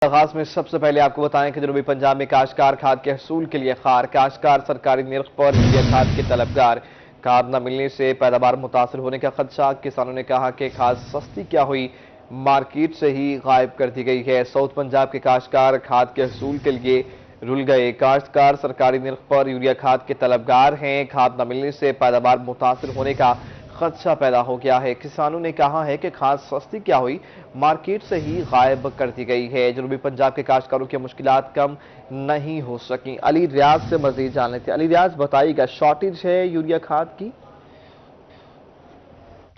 आगाज में सबसे पहले आपको बताएं कि जनूबी पंजाब में काश्तकार खाद के हसूल के लिए खार, काश्तकार सरकारी निर्ख पर यूरिया खाद के तलबगार। खाद न मिलने से पैदावार मुतासर होने का खदशा। किसानों ने कहा कि खाद सस्ती क्या हुई, मार्केट से ही गायब कर दी गई है। साउथ पंजाब के काश्तकार खाद के हसूल के लिए रुल गए। काश्तकार सरकारी निर्ख पर यूरिया खाद के तलबगार हैं। खाद न मिलने से पैदावार मुतासर होने का खदशा पैदा हो गया है। किसानों ने कहा है कि खाद सस्ती क्या हुई, मार्केट से ही गायब कर दी गई है। जनूबी पंजाब के काश्तकारों की मुश्किलात कम नहीं हो सकी। अली रियाज से मजीद जान लेते हैं। अली रियाज, बताइएगा, शॉर्टेज है यूरिया खाद की?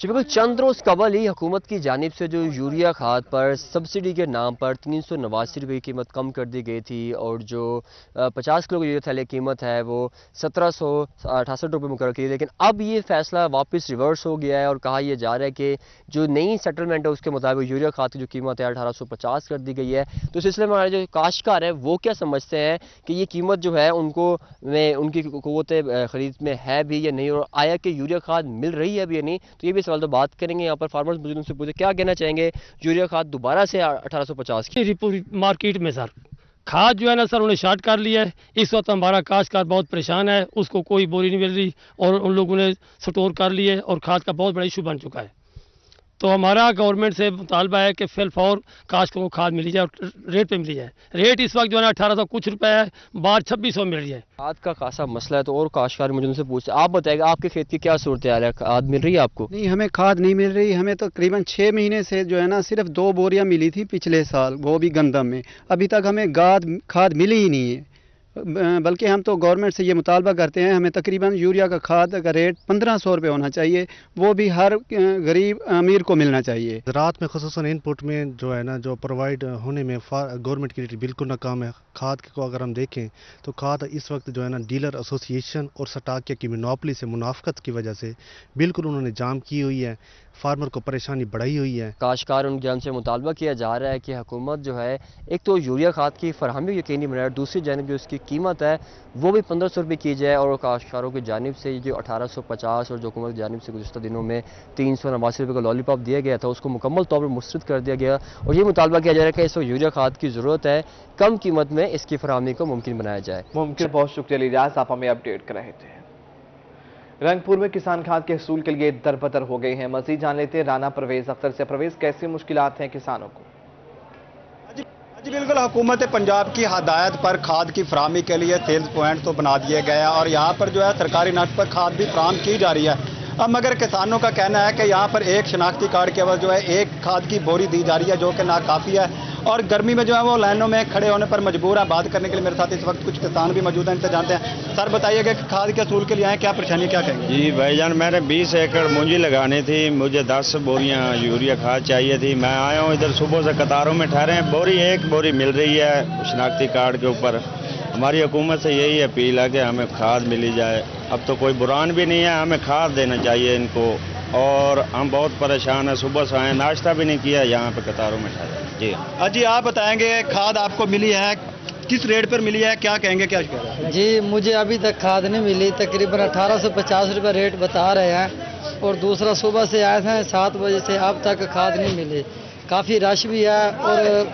जी बिल्कुल, चंद रोज कबल ही हुकूमत की जानिब से जो यूरिया खाद पर सब्सिडी के नाम पर 389 रुपये की कीमत कम कर दी गई थी और जो 50 किलो की यूरिया थैले की कीमत है वो 1768 रुपये मुकर्रर की। लेकिन अब ये फैसला वापस रिवर्स हो गया है और कहा यह जा रहा है कि जो नई सेटलमेंट है उसके मुताबिक यूरिया खाद की जो कीमत है 1850 कर दी गई है। तो इस सिलसिले में हमारे जो काश्तकार है वो क्या समझते हैं कि ये कीमत जो है उनको में उनकी क़ुव्वत ख़रीद में है भी या नहीं, और आया कि यूरिया खाद मिल रही है भी या नहीं। तो ये भी सवाल तो बात करेंगे। यहाँ पर फार्मर्स मौजूद, उनसे पूछे क्या कहना चाहेंगे यूरिया खाद दोबारा से 1850 की मार्केट में सर खाद जो है ना सर उन्हें शार्ट कर लिया है। इस वक्त हमारा काश्तकार बहुत परेशान है, उसको कोई बोरी नहीं मिल रही और उन लोगों ने स्टोर कर लिए और खाद का बहुत बड़ा इशू बन चुका है। तो हमारा गवर्नमेंट से मुतालबा है कि फिल फौर काश्तकारों को खाद मिली जाए और रेट पे मिली जाए। रेट इस वक्त जो है ना 1800 कुछ रुपए है, बाहर 2600 मिल रही है। खाद का खासा मसला है तो और काश्तकार मुझे उनसे पूछते, आप बताएगा आपके खेत की क्या सूरत हाल है, खाद मिल रही है आपको? नहीं, हमें खाद नहीं मिल रही। हमें तो तकरीबन 6 महीने से जो है ना सिर्फ 2 बोरियां मिली थी पिछले साल, वो भी गंदम में। अभी तक हमें खाद मिली ही नहीं है। बल्कि हम तो गवर्नमेंट से ये मुतालबा करते हैं, हमें तकरीबन यूरिया का खाद का रेट 1500 रुपये होना चाहिए, वो भी हर गरीब अमीर को मिलना चाहिए। ज़राअत में ख़ुसूसन इनपुट में जो है ना जो प्रोवाइड होने में गवर्नमेंट की बिल्कुल नाकाम है। खाद को अगर हम देखें तो खाद इस वक्त जो है ना डीलर एसोसिएशन और स्टाकिया की मोनोपोली से मुनाफकत की वजह से बिल्कुल उन्होंने जाम की हुई है, फार्मर को परेशानी बढ़ाई हुई है। काश्तकार उनके जान से मुतालबा किया जा रहा है कि हुकूमत जो है एक तो यूरिया खाद की फरहमी यकीनी बनाए, दूसरी जानब जो उसकी कीमत है वो भी 1500 रुपये की जाए और काश्तकारों की जानिब से जो 1850 और जो हुकूमत की जानिब से गुज़श्ता दिनों में 389 रुपये का लॉलीपॉप दिया गया था उसको मुकम्मल तौर पर मुस्तरद कर दिया गया। और ये मुतालबा किया जा रहा है कि इस वक्त यूरिया खाद की ज़रूरत है, कम कीमत में इसकी फरहमी को मुमकिन बनाया जाए। मुमकिन। बहुत शुक्रिया लिजाज, आप हमें अपडेट कर रहे थे। रंगपुर में किसान खाद के हसूल के लिए दरबदर हो गए हैं। मजीद जान लेते हैं राना परवेज अख्तर से। परवेज, कैसी मुश्किलात हैं किसानों को? जी बिल्कुल, हुकूमत पंजाब की हदायत पर खाद की फराहमी के लिए सेल्स पॉइंट तो बना दिए गए हैं और यहाँ पर जो है सरकारी नर्स पर खाद भी फराहम की जा रही है। अब मगर किसानों का कहना है कि यहाँ पर एक शनाख्ती कार्ड के अवज़ जो है एक खाद की बोरी दी जा रही है, जो कि नाकाफ़ी है और गर्मी में जो है वो लाइनों में खड़े होने पर मजबूर है। बात करने के लिए मेरे साथ इस वक्त कुछ किसान भी मौजूद हैं, इनसे जानते हैं। सर बताइएगा कि खाद के असूल के लिए आए, क्या परेशानी, क्या कहेंगे? जी भाईजान, मैंने 20 एकड़ मूंजी लगानी थी, मुझे 10 बोरियां यूरिया खाद चाहिए थी। मैं आया हूँ इधर, सुबह से कतारों में ठहरे हैं। एक बोरी मिल रही है शनाख्ती कार्ड के ऊपर। हमारी हुकूमत से यही अपील है कि हमें खाद मिली जाए। अब तो कोई बुरान भी नहीं है, हमें खाद देना चाहिए इनको। और हम बहुत परेशान हैं, सुबह से आए, नाश्ता भी नहीं किया, यहाँ पे कतारों में ठहरे। जी जी, आप बताएंगे खाद आपको मिली है, किस रेट पर मिली है, क्या कहेंगे, क्या शिकायत है? जी, मुझे अभी तक खाद नहीं मिली। तकरीबन 1850 रुपये रेट बता रहे हैं और दूसरा सुबह से आए थे 7 बजे से अब तक खाद नहीं मिली। काफ़ी रश भी है और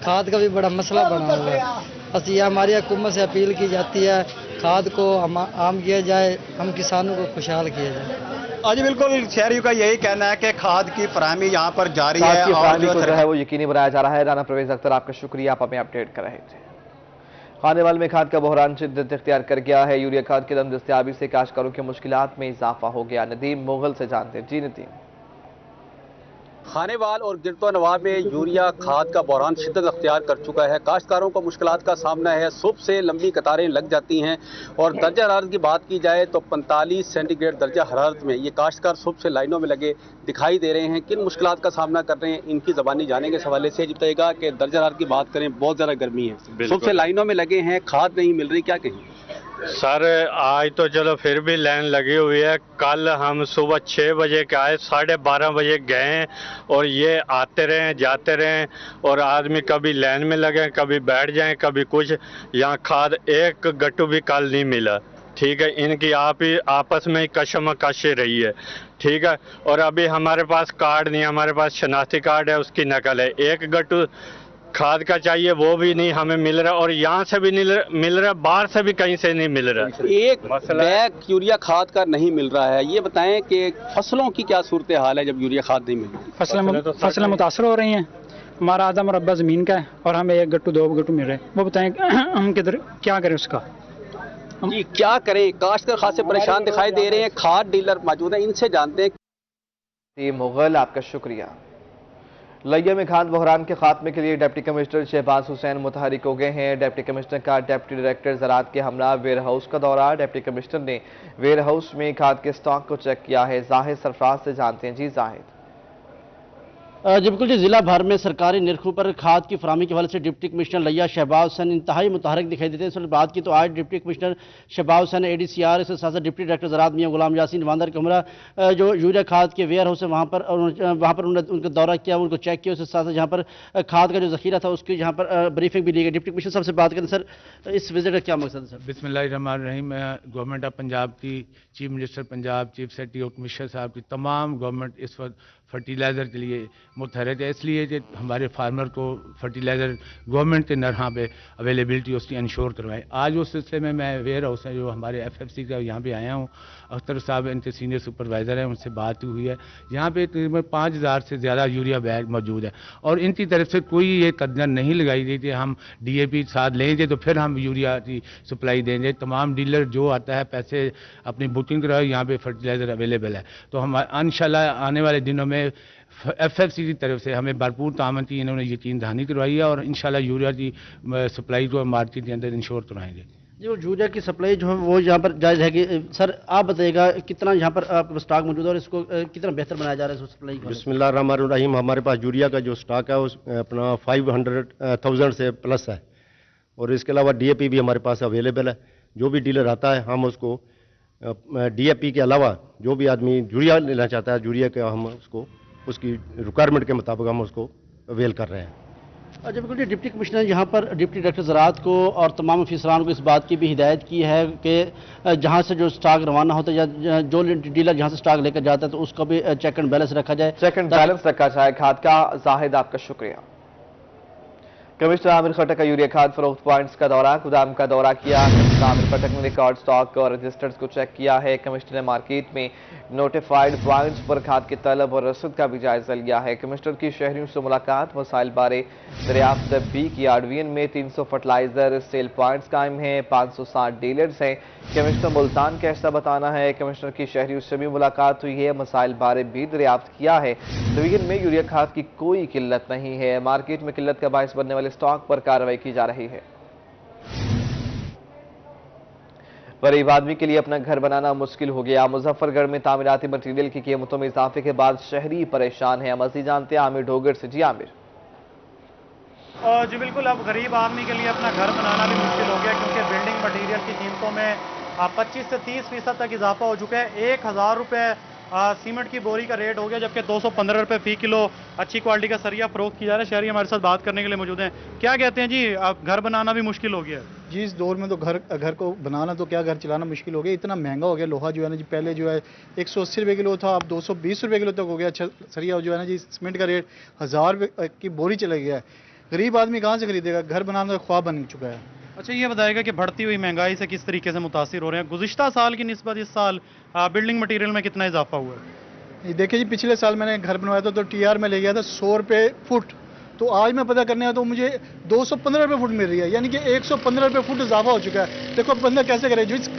खाद का भी बड़ा मसला बना हुआ है। बस ये हमारी हुकूमत से अपील की जाती है, खाद को आम किया जाए, हम किसानों को खुशहाल किया जाए। जी बिल्कुल, शहरियों का यही कहना है कि खाद की फराहमी यहाँ पर जारी है और जो है वो यकीनी बनाया जा रहा है। राना परवेज अख्तर, आपका शुक्रिया, आप हमें अपडेट कर रहे थे। खानेवाल में खाद का बहरान शिद्दत इख्तियार कर गया है। यूरिया खाद की दम दस्तियाबी से काश्तकारों की मुश्किलात में इजाफा हो गया। नदीम मुगल से जानते हैं। जी नदीम। खानेवाल और गिरतो नवाब में यूरिया खाद का बहरान शिद्दत अख्तियार कर चुका है। काश्तकारों को मुश्किलात का सामना है, सुबह से लंबी कतारें लग जाती हैं और दर्जा हरारत की बात की जाए तो 45 सेंटीग्रेड दर्जा हरारत में ये काश्तकार सुबह से लाइनों में लगे दिखाई दे रहे हैं। किन मुश्किलात का सामना कर रहे हैं इनकी ज़बानी जाने के हवाले से बताएगा कि दर्जा हरारत की बात करें, बहुत ज़्यादा गर्मी है, सुबह से लाइनों में लगे हैं, खाद नहीं मिल रही, क्या कहें? सर आज तो चलो फिर भी लाइन लगी हुई है। कल हम सुबह 6 बजे के आए, 12:30 बजे गए और ये आते रहे जाते रहे और आदमी कभी लाइन में लगे, कभी बैठ जाएं, कभी कुछ। यहाँ खाद एक गट्टू भी कल नहीं मिला। ठीक है, इनकी आप ही आपस में ही कशमकशी रही है। ठीक है, और अभी हमारे पास कार्ड नहीं, हमारे पास शनाख्ती कार्ड है, उसकी नकल है। एक गट्टू खाद का चाहिए वो भी नहीं हमें मिल रहा, और यहाँ से भी नहीं मिल रहा, बाहर से भी कहीं से नहीं मिल रहा। एक बैग यूरिया खाद का नहीं मिल रहा है, ये बताएं कि फसलों की क्या सूरत हाल है जब यूरिया खाद नहीं मिल रही? फसलें मुतासर हो रही हैं। हमारा आधा मुरब्बा ज़मीन का है और हमें 1 गट्टू 2 गट्टू मिल रहे हैं। वो बताएं हम किधर क्या करें उसका? जी क्या करें, काश्तकार खासे परेशान दिखाई दे रहे हैं। खाद डीलर मौजूद हैं, इनसे जानते हैं। मुगल आपका शुक्रिया। लिया में खाद बहरान के खात्मे के लिए डिप्टी कमिश्नर शहबाज हुसैन मुतहरिक हो गए हैं। डिप्टी कमिश्नर का डिप्टी डायरेक्टर ज़राअत के हमरा वेयर हाउस का दौरा। डिप्टी कमिश्नर ने वेयर हाउस में खाद के स्टॉक को चेक किया है। जाहिद सरफराज से जानते हैं। जी जाहिद। जी बिल्कुल जी, जिला भर में सरकारी निरखों पर खाद की फराहमी के हवाले से डिप्टी कमिश्नर लिया शहबाज हुसैन इंतहाई मुतहरिक दिखाई देते हैं। इस बात की तो आज deputy commissioner Shahbaz Hussain ADCR इसके साथ साथ डिप्टी डायरेक्टर ज़राअत मियां गुलाम यासीन वांदर कमरा जो यूरिया खाद के वेयर हाउस है वहाँ पर उन्होंने उनका दौरा किया, उनको चेक किया। उसके साथ साथ जहाँ पर खाद का जो जखीरा था उसकी जहाँ पर ब्रीफिंग भी ली गई। डिप्टी कमिश्नर साहब से बात करें सर, इस विजिट का क्या मकसद है सर? बिस्मिल्लाहिर्रहमानिर्रहीम। मैं गवर्नमेंट ऑफ पंजाब की chief minister Punjab, chief secretary और कमिश्नर साहब की तमाम गवर्नमेंट इस वक्त फर्टिलाइज़र के लिए मुतहरिक है, इसलिए कि हमारे फार्मर को फर्टिलाइज़र गवर्नमेंट के नरहा पे अवेलेबिलिटी उसकी इंश्योर करवाएं। आज उस सिलसिले में मैं वेयर हाउस है जो हमारे FFC का यहाँ पे आया हूँ। अख्तर साहब इनके सीनियर सुपरवाइज़र हैं, उनसे बात हुई है। यहाँ पे तकरीबन 5000 से ज़्यादा यूरिया बैग मौजूद है और इनकी तरफ से कोई ये कदर नहीं लगाई गई कि हम DAP साथ लेंगे तो फिर हम यूरिया की सप्लाई देंगे। तमाम डीलर जो आता है पैसे अपनी बुकिंग कराओ, यहाँ पे फर्टिलाइज़र अवेलेबल है। तो हम इंशाल्लाह आने वाले दिनों में FFC की तरफ से हमें भरपूर तामन की इन्होंने यकीन दहानी करवाई है और इंशाल्लाह यूरिया की सप्लाई को मार्केट के अंदर इंश्योर करवाएंगे। जो यूरिया की सप्लाई जो है वो यहाँ पर जायज़ रहेगी। सर आप बताइएगा कितना यहाँ पर आपके पास स्टॉक मौजूद है और इसको कितना बेहतर बनाया जा रहा है सप्लाई को? बिस्मिल्लाहिर्रहमानिर्रहीम। हमारे पास यूरिया का जो स्टॉक है उस अपना 500,000 से प्लस है और इसके अलावा DAP भी हमारे पास अवेलेबल है। जो भी डीलर आता है हम उसको DAP के अलावा जो भी आदमी यूरिया लेना चाहता है यूरिया का हम उसको उसकी रिक्वायरमेंट के मुताबिक हम उसको अवेल कर रहे हैं। अच्छा बिल्कुल, डिप्टी कमिश्नर यहाँ पर डिप्टी डायरेक्टर ज़राअत को और तमाम अफसरान को इस बात की भी हिदायत की है कि जहाँ से जो स्टॉक रवाना होता है या जो डीलर जहाँ से स्टॉक लेकर जाता है तो उसका भी चेक एंड बैलेंस रखा जाए, चेक एंड बैलेंस रखा जाए खाद का। जाहिद आपका शुक्रिया। कमिश्नर आमिर खटक का यूरिया खाद फरोख्त पॉइंट्स का दौरा, गोदाम का दौरा किया। कमिश्नर आमिर खटक ने रिकॉर्ड स्टॉक और रजिस्टर्स को चेक किया है। कमिश्नर ने मार्केट में नोटिफाइड पॉइंट्स पर खाद की तलब और रसीद का भी जायजा लिया है। कमिश्नर की शहरियों से मुलाकात, मसाइल बारे दरियाफ्त भी की। आरडीएन में 300 फर्टिलाइजर सेल पॉइंट्स कायम हैं, 560 डीलर्स हैं। कमिश्नर मुल्तान का ऐसा बताना है। कमिश्नर की शहरियों से भी मुलाकात हुई है, मसाइल बारे भी दरियाफ्त किया है। डिवीजन में यूरिया खाद की कोई किल्लत नहीं है। मार्केट में किल्लत का बायस बनने वाले स्टॉक पर कार्रवाई की जा रही है। गरीब आदमी के लिए अपना घर बनाना मुश्किल हो गया। मुजफ्फरगढ़ में तामीराती मटीरियल की कीमतों में इजाफे के बाद शहरी परेशान है। मजीद जानते हैं आमिर ढोगर से। जी आमिर। जी बिल्कुल, अब गरीब आदमी के लिए अपना घर बनाना भी मुश्किल हो गया क्योंकि बिल्डिंग मटीरियल की कीमतों में 25 से 30% तक इजाफा हो चुका है। 1000 रुपये सीमेंट की बोरी का रेट हो गया, जबकि 215 रुपये फी किलो अच्छी क्वालिटी का सरिया फरोख्त किया जा रहा है। शहरी हमारे साथ बात करने के लिए मौजूद हैं। क्या कहते हैं जी, अब घर बनाना भी मुश्किल हो गया है? जी इस दौर में तो घर को बनाना तो क्या घर चलाना मुश्किल हो गया। इतना महंगा हो गया लोहा जो है ना जी, पहले जो है 180 रुपये किलो था, अब 220 रुपये किलो तक हो गया। सरिया जो है ना जी, सीमेंट का रेट 1000 रुपये की बोरी चला गया है। गरीब आदमी कहाँ से खरीदेगा? घर बनाना तो ख्वाब बन चुका है। अच्छा ये बताएगा कि बढ़ती हुई महंगाई से किस तरीके से मुतासिर हो रहे हैं? गुज़िश्ता साल की निस्बत इस साल बिल्डिंग मटीरियल में कितना इजाफा हुआ है? देखिए जी, पिछले साल मैंने घर बनवाया था तो TR में ले गया था 100 रुपये फुट, तो आज मैं पता करने आया तो मुझे 215 रुपये फुट मिल रही है, यानी कि 115 रुपये फुट इजाफा हो चुका है। देखो बंदा कैसे करे, जिस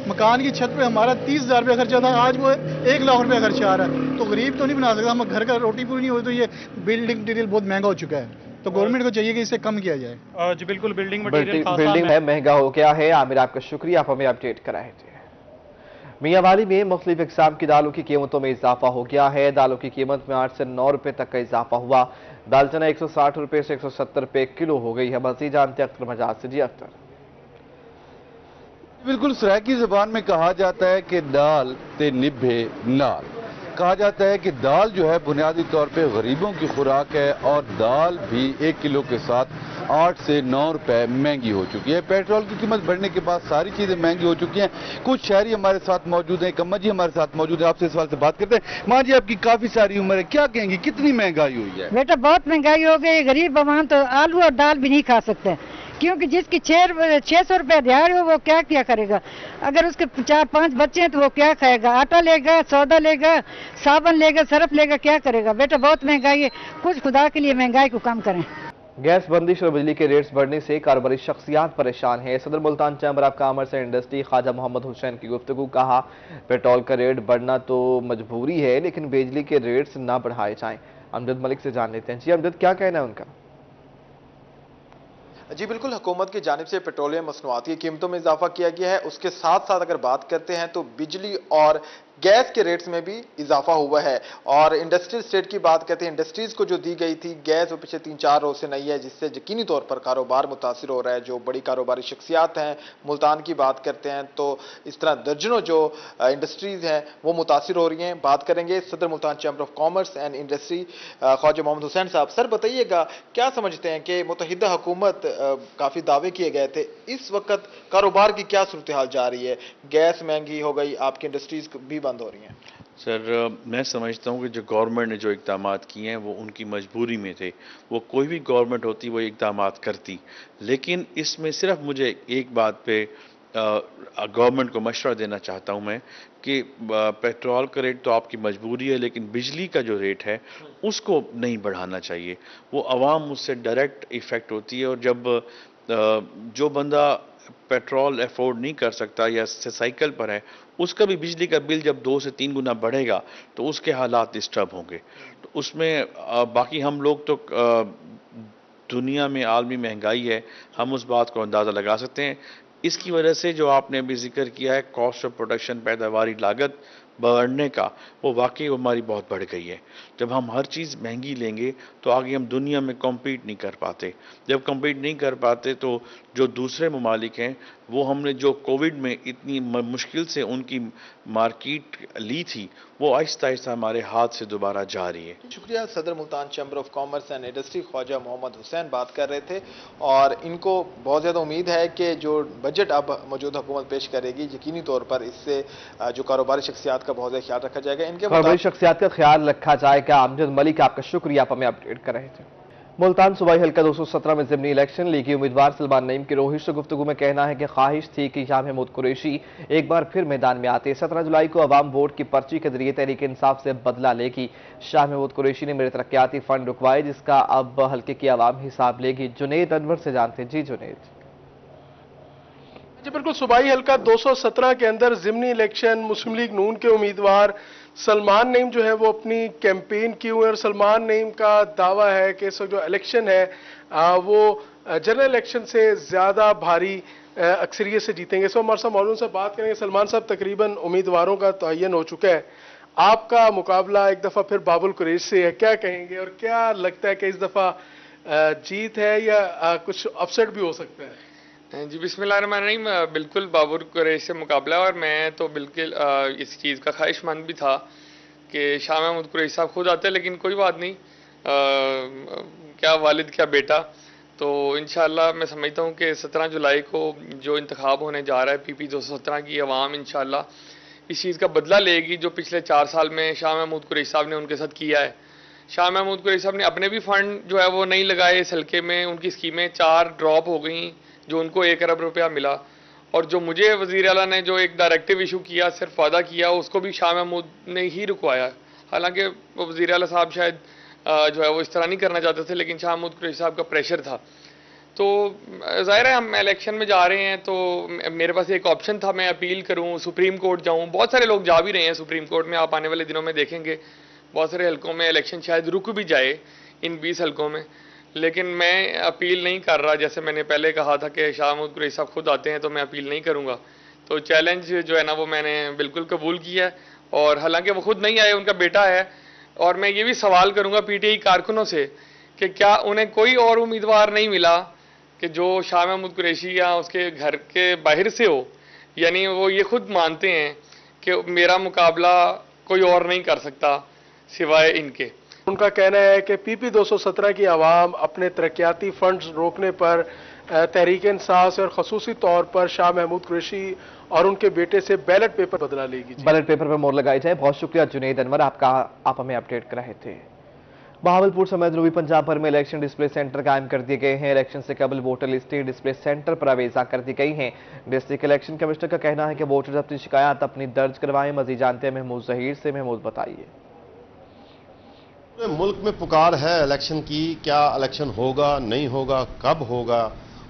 मकान की छत पे हमारा 30,000 रुपये खर्चा था आज वो 1 लाख रुपये खर्चा आ रहा है। तो गरीब तो नहीं बना सकता, हम घर का रोटी पूरी नहीं हो तो ये बिल्डिंग मटीरियल बहुत महंगा हो चुका है। तो गवर्नमेंट को चाहिए कि इसे कम किया जाए। जी बिल्कुल, बिल्डिंग मटीरियल है महंगा हो गया है। आमिर आपका शुक्रिया, आप हमें अपडेट कराए थे। मियांवाली में मुख्तलिफ इकसाम की दालों की कीमतों में इजाफा हो गया है। दालों की कीमत में 8 से 9 रुपए तक का इजाफा हुआ। दाल चना 160 रुपए से 170 रुपए किलो हो गई है। मजीद जानते अख्तर मजाज से। जी अख्तर। बिल्कुल, सराइकी ज़बान में कहा जाता है कि दाल ते निभे नाल। कहा जाता है कि दाल जो है बुनियादी तौर पे गरीबों की खुराक है और दाल भी 1 किलो के साथ 8 से 9 रुपए महंगी हो चुकी है। पेट्रोल की कीमत बढ़ने के बाद सारी चीजें महंगी हो चुकी हैं। कुछ शहरी हमारे साथ मौजूद हैं, कम्मा जी हमारे साथ मौजूद है, आपसे इस सवाल से बात करते हैं। माँ जी, आपकी काफी सारी उम्र है, क्या कहेंगी कितनी महंगाई हुई है? बेटा बहुत महंगाई हो गई, गरीब आवाम तो आलू और दाल भी नहीं खा सकते, क्योंकि जिसकी 600 रुपया दिहाड़ी हो वो क्या क्या करेगा। अगर उसके 4-5 बच्चे हैं तो वो क्या खाएगा, आटा लेगा, सौदा लेगा, साबुन लेगा, सर्फ लेगा, क्या करेगा। बेटा बहुत महंगाई है, कुछ खुदा के लिए महंगाई को कम करें। गैस बंदिश और बिजली के रेट्स बढ़ने से कारोबारी शख्सियात परेशान हैं। सदर Multan chamber of commerce and industry Khawaja Mohammad Hussain की गुफ्तगू, कहा पेट्रोल का रेट बढ़ना तो मजबूरी है लेकिन बिजली के रेट्स ना बढ़ाए जाएं। अमजद मलिक से जान लेते हैं। जी अमजद, क्या कहना है उनका? जी बिल्कुल, हुकूमत की जानिब से पेट्रोलियम मसनूआत की कीमतों में इजाफा किया गया है। उसके साथ साथ अगर बात करते हैं तो बिजली और गैस के रेट्स में भी इजाफा हुआ है। और इंडस्ट्रियल स्टेट की बात करते हैं, इंडस्ट्रीज को जो दी गई थी गैस वो पिछले 3-4 रोज से नहीं है, जिससे यकीनी तौर पर कारोबार मुतासिर हो रहा है। जो बड़ी कारोबारी शख्सियात हैं, मुल्तान की बात करते हैं तो इस तरह दर्जनों जो इंडस्ट्रीज हैं वो मुतासिर हो रही हैं। बात करेंगे सदर Multan chamber of commerce and industry Khawaja Mohammad Hussain साहब। सर बताइएगा, क्या समझते हैं कि मुत्तहिदा हुकूमत काफी दावे किए गए थे, इस वक्त कारोबार की क्या सूरत हाल जा रही है? गैस महंगी हो गई, आपकी इंडस्ट्रीज भी बंद हो रही हैं। सर मैं समझता हूँ कि जो गवर्नमेंट ने जो इक़दाम किए हैं वो उनकी मजबूरी में थे। वो कोई भी गवर्नमेंट होती वो इक़दाम करती, लेकिन इसमें सिर्फ मुझे एक बात पे गवर्नमेंट को मशवरा देना चाहता हूँ मैं कि पेट्रोल का रेट तो आपकी मजबूरी है, लेकिन बिजली का जो रेट है उसको नहीं बढ़ाना चाहिए। वो आवाम उससे डायरेक्ट इफ़ेक्ट होती है, और जब जो बंदा पेट्रोल अफोर्ड नहीं कर सकता या साइकिल पर है, उसका भी बिजली का बिल जब 2 से 3 गुना बढ़ेगा तो उसके हालात डिस्टर्ब होंगे। तो उसमें बाकी हम लोग तो दुनिया में आलमी महंगाई है, हम उस बात को अंदाज़ा लगा सकते हैं। इसकी वजह से जो आपने अभी जिक्र किया है कॉस्ट ऑफ प्रोडक्शन, पैदावारी लागत बढ़ने का, वो वाकई हमारी बहुत बढ़ गई है। जब हम हर चीज़ महंगी लेंगे तो आगे हम दुनिया में कम्पीट नहीं कर पाते। जब कम्पीट नहीं कर पाते तो जो दूसरे ममालिक हैं वो हमने जो कोविड में इतनी मुश्किल से उनकी मार्केट ली थी वो आहिस्ता आहिस्ता हमारे हाथ से दोबारा जा रही है। शुक्रिया। सदर Multan chamber of commerce and industry Khawaja Mohammad Hussain बात कर रहे थे, और इनको बहुत ज़्यादा उम्मीद है कि जो बजट अब मौजूदा हुकूमत पेश करेगी यकीनी तौर पर इससे जो कारोबारी शख्सियात का बहुत ज़्यादा ख्याल रखा जाएगा। इनके कारोबारी शख्सियात का ख्याल रखा जाएगा। अमजद मलिक, आपका शुक्रिया, आप हमें अपडेट कर रहे थे। मुल्तान सूबाई हल्का 217 में ज़िमनी इलेक्शन लीगी उम्मीदवार सलमान नईम की रोहिश से गुफ्तगू में कहना है कि ख्वाहिश थी कि शाह महमूद कुरैशी एक बार फिर मैदान में आते। 17 जुलाई को अवाम वोट की पर्ची के जरिए तहरीक इंसाफ से बदला लेगी। शाह महमूद कुरैशी ने मेरे तरक्याती फंड रुकवाए, जिसका अब हल्के की अवाम हिसाब लेगी। जुनेद अनवर से जानते हैं। जी जुनेद। जी बिल्कुल, सूबाई हल्का 217 के अंदर ज़िमनी इलेक्शन मुस्लिम लीग नून के उम्मीदवार सलमान नईम जो है वो अपनी कैंपेन की हुई है, और सलमान नईम का दावा है कि इस वक्त जो इलेक्शन है वो जनरल इलेक्शन से ज़्यादा भारी अक्सरियत से जीतेंगे। सो हमारे साथ मौलूम से बात करेंगे। सलमान साहब, तकरीबन उम्मीदवारों का तयन हो चुका है, आपका मुकाबला एक दफ़ा फिर बाबुल कुरैश से है, क्या कहेंगे और क्या लगता है कि इस दफ़ा जीत है या कुछ अपसेट भी हो सकता है? जी बिस्मिल्लाहिर्रहमानिर्रहीम, बिल्कुल बाबुल कुरैश से मुकाबला, और मैं तो बिल्कुल इस चीज़ का ख्वाहिशमंद भी था कि शाह महमूद कुरैशी साहब खुद आते, लेकिन कोई बात नहीं, क्या वालिद क्या बेटा। तो इंशाल्लाह मैं समझता हूँ कि 17 जुलाई को जो इंतखाब होने जा रहा है PP 217 की अवाम इंशाल्लाह इस चीज़ का बदला लेगी जो पिछले 4 साल में शाह महमूद कुरैशी साहब ने उनके साथ किया है। शाह महमूद कुरैशी साहब ने अपने भी फंड जो है वो नहीं लगाए इस हल्के में, उनकी स्कीमें 4 ड्रॉप हो गई जो उनको 1 अरब रुपया मिला, और जो मुझे वज़ीर आला ने जो एक डायरेक्टिव इशू किया, सिर्फ वादा किया, उसको भी शाह महमूद ने ही रुकवाया। हालांकि वज़ीर आला साहब शायद जो है वो इस तरह नहीं करना चाहते थे, लेकिन शाह महमूद कुरैशी साहब का प्रेशर था। तो ज़ाहिर है हम इलेक्शन में जा रहे हैं, तो मेरे पास एक ऑप्शन था, मैं अपील करूं, सुप्रीम कोर्ट जाऊं। बहुत सारे लोग जा भी रहे हैं सुप्रीम कोर्ट में, आप आने वाले दिनों में देखेंगे बहुत सारे हलकों में इलेक्शन शायद रुक भी जाए इन 20 हलकों में, लेकिन मैं अपील नहीं कर रहा। जैसे मैंने पहले कहा था कि शाह महमूद कुरैशी साहब खुद आते हैं तो मैं अपील नहीं करूँगा। तो चैलेंज जो है ना वो मैंने बिल्कुल कबूल किया है, और हालांकि वो खुद नहीं आए, उनका बेटा है। और मैं ये भी सवाल करूँगा PTI कारकुनों से कि क्या उन्हें कोई और उम्मीदवार नहीं मिला कि जो शाह महमूद कुरैशी या उसके घर के बाहर से हो, यानी वो ये खुद मानते हैं कि मेरा मुकाबला कोई और नहीं कर सकता सिवाय इनके। उनका कहना है कि PP 217 की आवाम अपने तरक्याती फंड्स रोकने पर तहरीक इंसाफ से और खसूसी तौर पर शाह महमूद कुरैशी और उनके बेटे से बैलेट पेपर बदला लेगी। बैलेट पेपर पर मोहर लगाई जाए। बहुत शुक्रिया जुनैद अनवर, आप हमें अपडेट कर रहे थे। बहावलपुर समेत जनूबी पंजाब भर में इलेक्शन डिस्प्ले सेंटर कायम कर दिए गए हैं। इलेक्शन से कबल वोटर लिस्टें डिस्प्ले सेंटर पर अवेजा कर दी गई हैं। डिस्ट्रिक्ट इलेक्शन कमिश्नर का कहना है कि वोटर अपनी शिकायत अपनी दर्ज करवाएं। मजीद जानते हैं महमूद जहीर से। महमूद बताइए। मुल्क में पुकार है इलेक्शन की, क्या इलेक्शन होगा, नहीं होगा, कब होगा,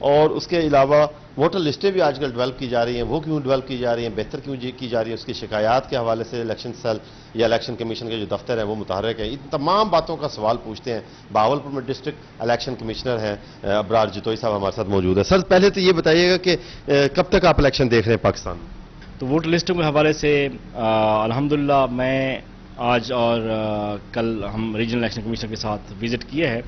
और उसके अलावा वोटर लिस्टें भी आजकल डेवलप की जा रही हैं। वो क्यों डेवलप की जा रही हैं, बेहतर क्यों की जा रही है, उसकी शिकायत के हवाले से इलेक्शन सेल या इलेक्शन कमीशन के जो दफ्तर है वो मुतहर्रिक है। इन तमाम बातों का सवाल पूछते हैं। बहावलपुर में डिस्ट्रिक्ट इलेक्शन कमिश्नर हैं अबरार जितोई साहब हमारे साथ मौजूद है। सर, पहले तो ये बताइएगा कि कब तक आप इलेक्शन देख रहे हैं पाकिस्तान में? तो वोटर लिस्टों के हवाले से अल्हम्दुलिल्लाह मैं आज और कल हम रीजनल इलेक्शन कमीशन के साथ विजिट किए हैं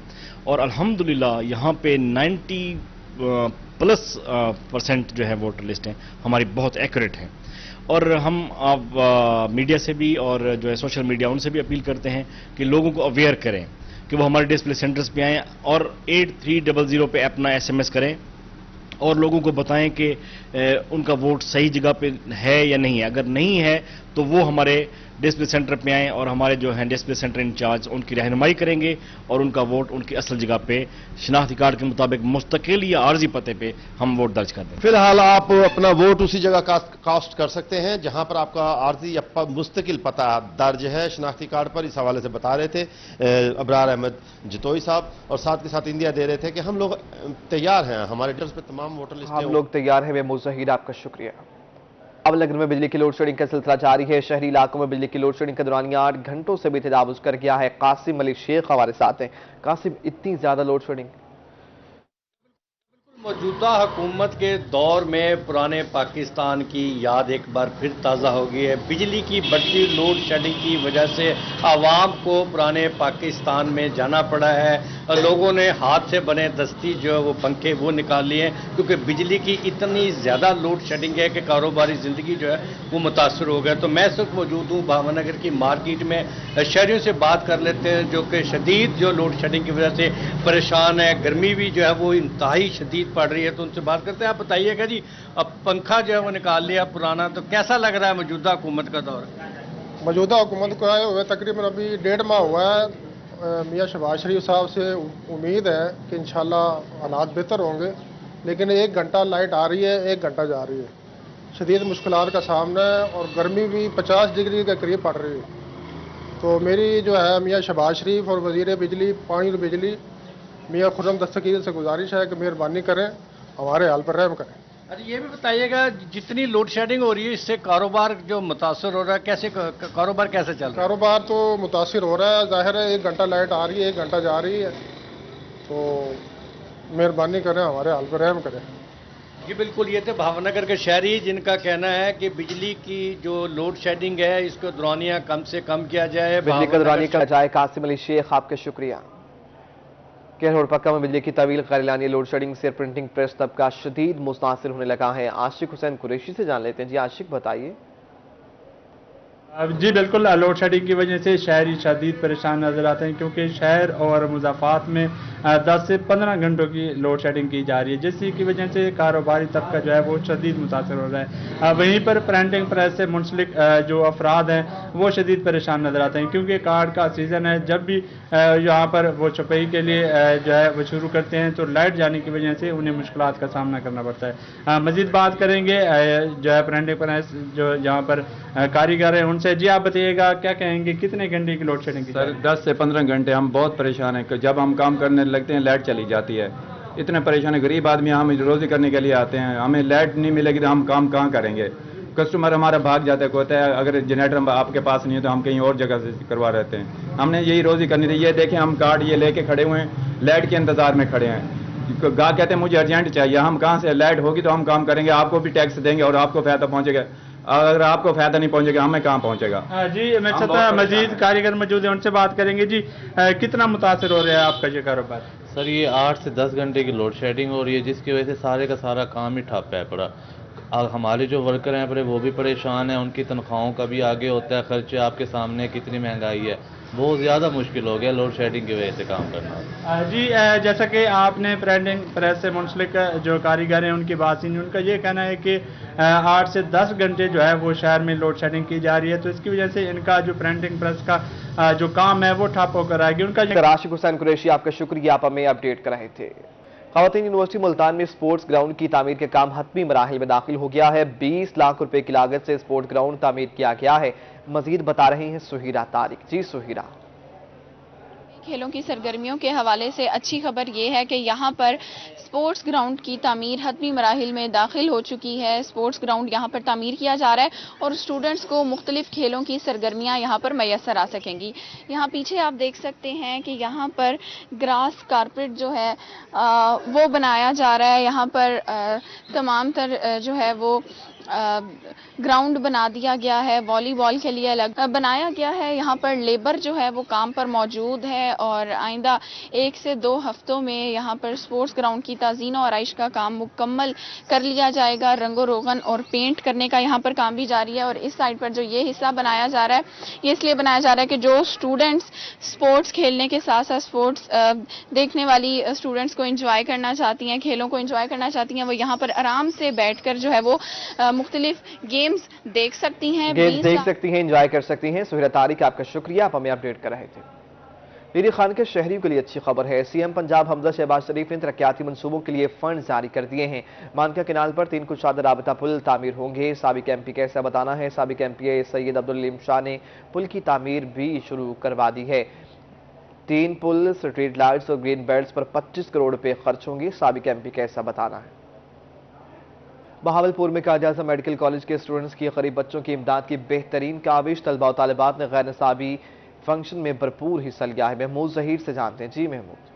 और अल्हम्दुलिल्लाह यहाँ पे 90+ % जो है वोटर लिस्टें हमारी बहुत एक्यूरेट हैं। और हम अब मीडिया से भी और जो है सोशल मीडिया उनसे भी अपील करते हैं कि लोगों को अवेयर करें कि वो हमारे डिस्प्ले सेंटर्स पे आएँ और 8300 पे अपना SMS करें और लोगों को बताएं कि उनका वोट सही जगह पे है या नहीं है। अगर नहीं है तो वो हमारे डिस्प्ले सेंटर पे आएँ और हमारे जो हैं डिस्प्ले सेंटर इंचार्ज उनकी रहनुमाई करेंगे और उनका वोट उनकी असल जगह पे शनाख्ती कार्ड के मुताबिक मुस्तकिल या आर्जी पते पे हम वोट दर्ज कर दें। फिलहाल आप अपना वोट उसी जगह कास्ट कर सकते हैं जहां पर आपका आर्जी या मुस्तकिल पता दर्ज है शनाख्ती कार्ड पर। इस हवाले से बता रहे थे अबरार अहमद जितोई साहब, और साथ के साथ इंडिया दे रहे थे कि हम लोग तैयार हैं, हमारे डिटेल्स पे तमाम वोटर लिस्ट हम लोग तैयार हैं। महमूद जहीर, आपका शुक्रिया। अवलनगर में बिजली की लोड शेडिंग का सिलसिला जारी है। शहरी इलाकों में बिजली की लोड शेडिंग के दौरान 8 घंटों से भी तजावुज कर गया है। कासिम अली शेख हमारे साथ हैं। कासिम, इतनी ज्यादा लोड शेडिंग? मौजूदा हुकूमत के दौर में पुराने पाकिस्तान की याद एक बार फिर ताज़ा हो गई है। बिजली की बढ़ती लोड शेडिंग की वजह से आवाम को पुराने पाकिस्तान में जाना पड़ा है। लोगों ने हाथ से बने दस्ती जो है वो पंखे वो निकाल लिए हैं क्योंकि बिजली की इतनी ज़्यादा लोड शेडिंग है कि कारोबारी ज़िंदगी जो है वो मुतासर हो गया। तो मैं इस वक्त मौजूद हूँ भावनगर की मार्केट में। शहरियों से बात कर लेते हैं जो कि शदीद जो लोड शेडिंग की वजह से परेशान है। गर्मी भी जो है वो इंतहाई शदीद पड़ रही है, तो उनसे बात करते हैं। आप बताइएगा जी, अब पंखा जो है वो निकाल लिया पुराना, तो कैसा लग रहा है मौजूदा हुकूमत का दौर? मौजूदा हुकूमत को आए हुए तकरीबन अभी 1.5 माह हुआ है। मियाँ शहबाज शरीफ साहब से उम्मीद है कि इंशाल्लाह हालात बेहतर होंगे, लेकिन 1 घंटा लाइट आ रही है, 1 घंटा जा रही है। शदीद मुश्किलात का सामना है और गर्मी भी 50 डिग्री के करीब पड़ रही है। तो मेरी जो है मियाँ शहबाज शरीफ और वज़ीर बिजली पानी और बिजली मियाँ खुर्रम दस्तगीर से गुजारिश है कि मेहरबानी करें, हमारे हाल पर रहम करें। अच्छा, ये भी बताइएगा जितनी लोड शेडिंग हो रही है इससे कारोबार जो मुतासर हो रहा है, कैसे कारोबार कैसे चल रहा है? कारोबार तो मुतासर हो रहा है, जाहिर है 1 घंटा लाइट आ रही है, 1 घंटा जा रही है, तो मेहरबानी करें, हमारे हाल पर रहम करें। जी बिल्कुल, ये थे भावनगर के शहरी जिनका कहना है कि बिजली की जो लोड शेडिंग है इसको दौरानिया कम से कम किया जाए, बिजली का दौरानिया किया जाए। कासिम अली शेख, आपके शुक्रिया। केहर पक्का में बिजली की तवील गैरलानी लोड शेडिंग से प्रिंटिंग प्रेस तबका शदीद मुतासिर होने लगा है। आशिक हुसैन कुरैशी से जान लेते हैं। जी आशिक, बताइए। जी बिल्कुल, लोड शेडिंग की वजह से शहरी शदीद परेशान नजर आते हैं क्योंकि शहर और मुज़ाफ़ात में 10 से 15 घंटों की लोड शेडिंग की जा रही है, जिसकी वजह से कारोबारी तबका जो है वो शदीद मुतासर हो रहा है। वहीं पर प्रिंटिंग प्रेस से मुंसलिक जो अफराद हैं वो शदीद परेशान नजर आते हैं क्योंकि कार्ड का सीज़न है। जब भी यहाँ पर वो छपाई के लिए जो है वो शुरू करते हैं तो लाइट जाने की वजह से उन्हें मुश्किलात का सामना करना पड़ता है। मज़ीद बात करेंगे जो है प्रिंटिंग प्रेस जो यहाँ पर कारीगर हैं उनसे। जी आप बताइएगा, क्या कहेंगे, कितने घंटे की लोड शेडिंग की? सर 10 से 15 घंटे। हम बहुत परेशान हैं। जब हम काम करने लगते हैं लाइट चली जाती है। इतने परेशान है, गरीब आदमी हम रोजी करने के लिए आते हैं, हमें लाइट नहीं मिलेगी तो हम काम कहाँ करेंगे? कस्टमर हमारा भाग जाता है, कहता है अगर जनरेटर आपके पास नहीं है तो हम कहीं और जगह से करवा रहते हैं। हमने यही रोजी करनी थी। ये देखें हम कार्ड ये लेके खड़े हुए हैं, लाइट के इंतजार में खड़े हैं। गा कहते हैं मुझे अर्जेंट चाहिए। हम कहाँ से, लाइट होगी तो हम काम करेंगे, आपको भी टैक्स देंगे और आपको फायदा पहुंचेगा। अगर आपको फायदा नहीं पहुंचेगा हमें कहाँ पहुंचेगा? जी मैं चाहता मजीद कारीगर मौजूद है, उनसे बात करेंगे। जी कितना मुतासर हो रहा है आपका ये कारोबार? सर ये 8 से 10 घंटे की लोड शेडिंग हो रही है जिसकी वजह से सारे का सारा काम ही ठप है पड़ा। हमारे जो वर्कर हैं पड़े वो भी परेशान हैं, उनकी तनख्वाहों का भी आगे होता है खर्चे। आपके सामने कितनी महंगाई है, बहुत ज़्यादा मुश्किल हो गया लोड शेडिंग की वजह से काम करना। जी जैसा कि आपने प्रिंटिंग प्रेस से मुंसलिक जो कारीगर हैं उनकी बात सुनी, उनका ये कहना है कि 8 से 10 घंटे जो है वो शहर में लोड शेडिंग की जा रही है, तो इसकी वजह से इनका जो प्रिंटिंग प्रेस का जो काम है वो ठप होकर आएगी। उनका राशिद हुसैन कुरैशी, आपका शुक्रिया, आप हमें अपडेट कर रहे थे। ख़वातीन यूनिवर्सिटी मुल्तान में स्पोर्ट्स ग्राउंड की तामीर के काम हतमी मराहिल में दाखिल हो गया है। 20 लाख रुपए की लागत से स्पोर्ट्स ग्राउंड तामीर किया गया है। मजीद बता रही हैं सुहीरा तारिक। जी सुहीरा। खेलों की सरगर्मियों के हवाले से अच्छी खबर ये है कि यहाँ पर स्पोर्ट्स ग्राउंड की तामीर हतमी मराहिल में दाखिल हो चुकी है। स्पोर्ट्स ग्राउंड यहाँ पर तामीर किया जा रहा है और स्टूडेंट्स को मुख्तलिफ खेलों की सरगर्मियाँ यहाँ पर मैसर आ सकेंगी। यहाँ पीछे आप देख सकते हैं कि यहाँ पर ग्रास कारपेट जो है वो बनाया जा रहा है। यहाँ पर तमाम तर जो है वो ग्राउंड बना दिया गया है, वॉलीबॉल के लिए अलग बनाया गया है। यहाँ पर लेबर जो है वो काम पर मौजूद है और आइंदा 1 से 2 हफ्तों में यहाँ पर स्पोर्ट्स ग्राउंड की ताज़ीन और आइश का काम मुकम्मल कर लिया जाएगा। रंगो रोगन और पेंट करने का यहाँ पर काम भी जारी है। और इस साइड पर जो ये हिस्सा बनाया जा रहा है ये इसलिए बनाया जा रहा है कि जो स्टूडेंट्स स्पोर्ट्स खेलने के साथ साथ स्पोर्ट्स देखने वाली स्टूडेंट्स को एंजॉय करना चाहती हैं, खेलों को एंजॉय करना चाहती हैं, वो यहाँ पर आराम से बैठ कर जो है वो मुख्तलिफ गेम्स देख सकती हैं, एंजॉय कर सकती हैं। सुहीरा तारिक, आपका शुक्रिया, आप हमें अपडेट कर रहे थे। पीरी खान के शहरियों के लिए अच्छी खबर है। सीएम पंजाब हमजा शहबाज शरीफ ने तरक्याती मंसूबों के लिए फंड जारी कर दिए हैं। मानका किनाल पर 3 कुशादा राबता पुल तामीर होंगे। साबिक MP का ऐसा बताना है। साबिक MP सैयद अब्दुल अलीम शाह ने पुल की तामीर भी शुरू करवा दी है। 3 पुल, स्ट्रीट लाइट्स और ग्रीन बेल्ट्स पर 25 करोड़ रुपए खर्च होंगे। साबिक MP का ऐसा बताना है। बहावलपुर में कायद आज़म मेडिकल कॉलेज के स्टूडेंट्स की गरीब बच्चों की इमदाद की बेहतरीन काविश। तलबा और तालिबात ने गैर निसाबी फंक्शन में भरपूर हिस्सा लिया है। महमूद जहीर से जानते हैं। जी महमूद।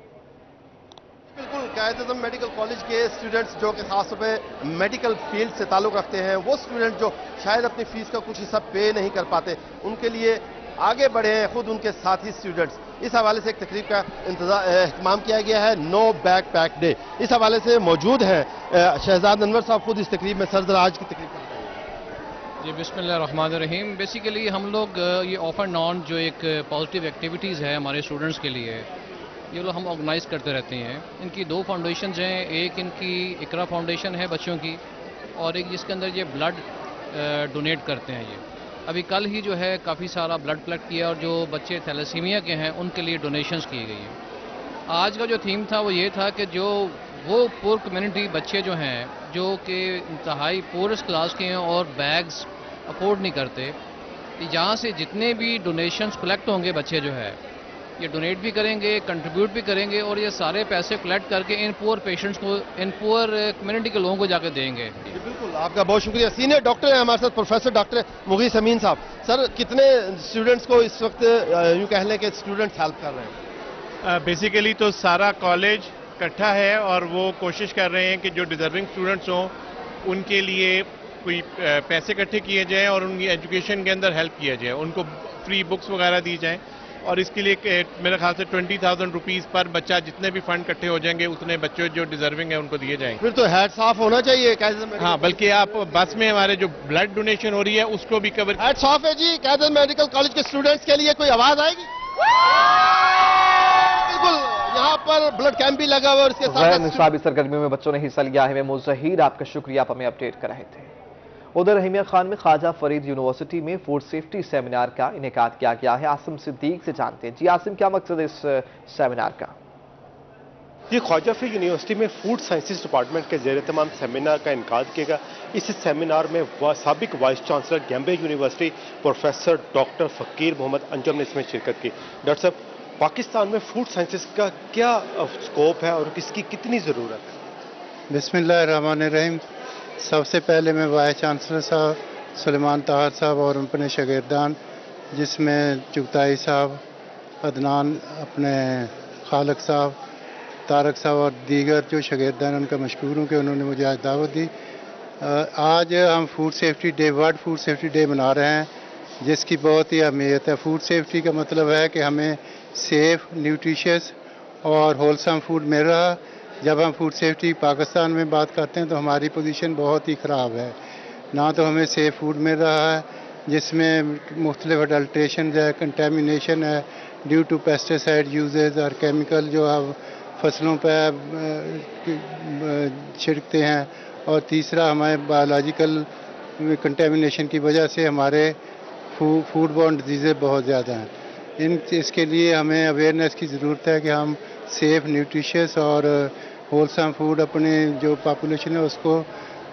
बिल्कुल, कायद आज़म मेडिकल कॉलेज के स्टूडेंट्स जो कि खासतौर पे मेडिकल फील्ड से ताल्लुक़ रखते हैं, वो स्टूडेंट जो शायद अपनी फीस का कुछ हिस्सा पे नहीं कर पाते, उनके लिए आगे बढ़े हैं खुद उनके साथी स्टूडेंट्स। इस हवाले से एक तकरीब का इंतजाम किया गया है, नो बैकपैक डे। इस हवाले से मौजूद हैं शहजाद अनवर साहब, खुद इस तकरीब में सरदर आज की तकरीब करते हैं। जी बिस्मिल्लाहिर्रहमानिर्रहीम। बेसिकली हम लोग ये ऑफ एंड ऑन जो एक पॉजिटिव एक्टिविटीज़ है हमारे स्टूडेंट्स के लिए, ये लोग हम ऑर्गेनाइज करते रहते हैं। इनकी 2 फाउंडेशंस हैं, एक इनकी इकरा फाउंडेशन है बच्चों की और एक जिसके अंदर ये ब्लड डोनेट करते हैं। ये अभी कल ही जो है काफ़ी सारा ब्लड कलेक्ट किया और जो बच्चे थैलेसीमिया के हैं उनके लिए डोनेशंस की गई हैं। आज का जो थीम था वो ये था कि जो वो पुअर कम्युनिटी बच्चे जो हैं जो कि इंतहाई पुअरेस्ट क्लास के हैं और बैग्स अफोर्ड नहीं करते, यहाँ से जितने भी डोनेशंस कलेक्ट होंगे बच्चे जो है ये डोनेट भी करेंगे, कंट्रीब्यूट भी करेंगे और ये सारे पैसे कलेक्ट करके इन पुअर पेशेंट्स को, इन पुअर कम्युनिटी के लोगों को जाकर देंगे। बिल्कुल, आपका बहुत शुक्रिया। सीनियर डॉक्टर हैं हमारे साथ प्रोफेसर डॉक्टर मुगीस अमीन साहब। सर, कितने स्टूडेंट्स को इस वक्त यूँ कह लें कि स्टूडेंट्स हेल्प कर रहे हैं? बेसिकली तो सारा कॉलेज इकट्ठा है और वो कोशिश कर रहे हैं कि जो डिजर्विंग स्टूडेंट्स हों उनके लिए कोई पैसे इकट्ठे किए जाएँ और उनकी एजुकेशन के अंदर हेल्प किया जाए, उनको फ्री बुक्स वगैरह दी जाएँ और इसके लिए मेरे ख्याल से 20,000 रुपीज़ पर बच्चा, जितने भी फंड इकट्ठे हो जाएंगे उतने बच्चे जो डिजर्विंग है उनको दिए जाएंगे। फिर तो हैट्स ऑफ होना चाहिए। हाँ, बल्कि आप बस में हमारे जो ब्लड डोनेशन हो रही है उसको भी कवर। हैट्स ऑफ है जी कायद आज़म मेडिकल कॉलेज के स्टूडेंट्स के लिए। कोई आवाज आएगी? बिल्कुल, यहाँ पर ब्लड कैंप भी लगा हुआ और इसके साथ निसाबी सरगर्मियों में बच्चों ने हिस्सा लिया है। महमूद जहीर, आपका शुक्रिया, आप हमें अपडेट कर रहे थे। उधर रहीमिया खान में ख्वाजा फरीद यूनिवर्सिटी में फूड सेफ्टी सेमिनार का इनेकाद किया गया है। आसिम सिद्दीक से जानते हैं। जी आसिम, क्या मकसद है इस सेमिनार का? ये ख्वाजा फरीद यूनिवर्सिटी में फूड साइंसेज डिपार्टमेंट के ज़ेर तमाम सेमिनार का इनेकाद किया। इस सेमिनार में साबिक vice chancellor Gombe university professor doctor Faqir Mohammad Anjum ने इसमें शिरकत की। डॉक्टर साहब, पाकिस्तान में फूड साइंसेज का क्या स्कोप है और इसकी कितनी ज़रूरत है? बिस्मिल्लाहिर्रहमानिर्रहीम। सबसे पहले मैं वाइस चांसलर साहब सुलेमान ताहर साहब और अपने शागिर्दान, जिसमें चुगताई साहब, अदनान, अपने खालक साहब, तारक साहब और दीगर जो शागिर्दान, उनका मशकूर हूँ कि उन्होंने मुझे आज दावत दी। आज हम food safety day, world food safety day मना रहे हैं, जिसकी बहुत ही अहमियत है। फूड सेफ्टी का मतलब है कि हमें सेफ, न्यूट्रिशियस और होलसम फूड मिल रहा। जब हम फूड सेफ्टी पाकिस्तान में बात करते हैं तो हमारी पोजीशन बहुत ही ख़राब है। ना तो हमें सेफ फूड मिल रहा है, जिसमें मुख्तलिफ अडल्ट्रेशन है, कंटेमिनेशन है ड्यू टू पेस्टिसाइड यूजेज और केमिकल जो अब फसलों पर छिड़कते हैं। और तीसरा हमारे बायोलॉजिकल कंटेमिनेशन की वजह से हमारे फूड बॉर्न डिजीज़ेज बहुत ज़्यादा हैं। इसके लिए हमें अवेयरनेस की ज़रूरत है कि हम सेफ़, न्यूट्रिशियस और होलसम फूड अपने जो पॉपुलेशन है उसको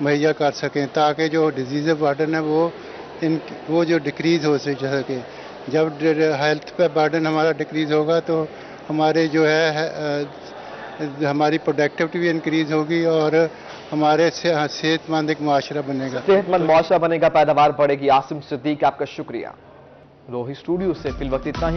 मुहैया कर सकें, ताकि जो डिजीज़ बर्डन है वो जो डिक्रीज़ हो सके। जब हेल्थ पे बर्डन हमारा डिक्रीज़ होगा तो हमारे जो है हमारी प्रोडक्टिविटी भी इंक्रीज़ होगी और हमारे सेहतमंद एक माशरा बनेगा। सेहतमंद माशरा बनेगा, पैदावार बढ़ेगी। आसिम सिद्दीक, आपका शुक्रिया। रोही स्टूडियो से फिल वक्त इतना ही।